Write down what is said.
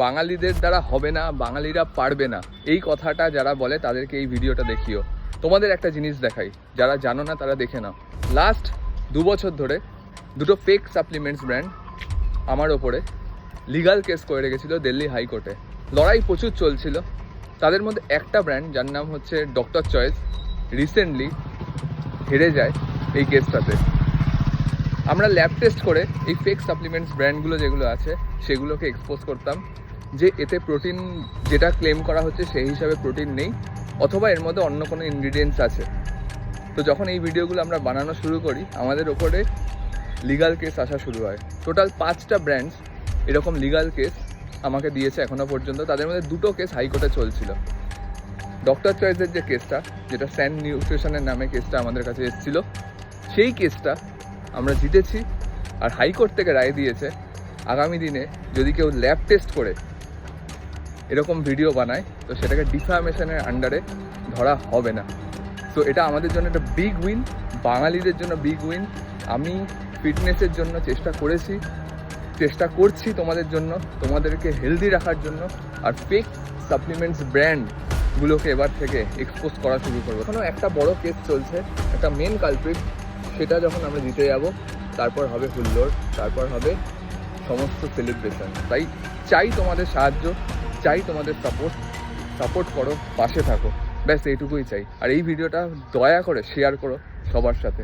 বাঙালিদের দ্বারা হবে না, বাঙালিরা পারবে না, এই কথাটা যারা বলে তাদেরকে এই ভিডিওটা দেখিও। তোমাদের একটা জিনিস দেখাই, যারা জানো না তারা দেখে নাও। লাস্ট 2 বছর ধরে দুটো ফেক সাপ্লিমেন্টস ব্র্যান্ড আমার ওপরে লিগাল কেস করে রেখেছিল দিল্লি হাইকোর্টে। লড়াই প্রচুর চলছিল। তাদের মধ্যে একটা ব্র্যান্ড যার নাম হচ্ছে ডক্টর চয়েস রিসেন্টলি হেরে যায় এই কেসটাতে। আমরা ল্যাব টেস্ট করে এই ফেক সাপ্লিমেন্টস ব্র্যান্ডগুলো যেগুলো আছে সেগুলোকে এক্সপোজ করতাম যে এতে প্রোটিন যেটা ক্লেম করা হচ্ছে সেই হিসাবে প্রোটিন নেই, অথবা এর মধ্যে অন্য কোনো ইনগ্রিডিয়েন্টস আছে। তো যখন এই ভিডিওগুলো আমরা বানানো শুরু করি আমাদের ওপরে লিগাল কেস আসা শুরু হয়। টোটাল 5টা ব্র্যান্ডস এরকম লিগাল কেস আমাকে দিয়েছে এখনও পর্যন্ত। তাদের মধ্যে 2টো কেস হাইকোর্টে চলছিল। ডক্টর চয়েসের যে কেসটা, যেটা স্যান নিউট্রিশনের নামে কেসটা আমাদের কাছে এসেছিলো, সেই কেসটা আমরা জিতেছি আর হাইকোর্ট থেকে রায় দিয়েছে আগামী দিনে যদি কেউ ল্যাব টেস্ট করে এরকম ভিডিও বানায় তো সেটাকে ডিফামেশনের আন্ডারে ধরা হবে না। তো এটা আমাদের জন্য একটা বিগ উইন, বাঙালিদের জন্য বিগ উইন। আমি ফিটনেসের জন্য চেষ্টা করছি তোমাদের জন্য, তোমাদেরকে হেলদি রাখার জন্য। আর ফেক সাপ্লিমেন্টস ব্র্যান্ডগুলোকে এবার থেকে এক্সপোজ করা শুরু করবো। এখনও একটা বড় কেস চলছে, একটা মেন কালপ্রিট, সেটা যখন আমরা জিতে যাব তারপর হবে হুল্লোড়, তারপর হবে সমস্ত সেলিব্রেশন। তাই চাই তোমাদের সাহায্য, চাই তোমাদের সাপোর্ট করো, পাশে থাকো, ব্যাস এইটুকুই চাই। আর এই ভিডিওটা দয়া করে শেয়ার করো সবার সাথে।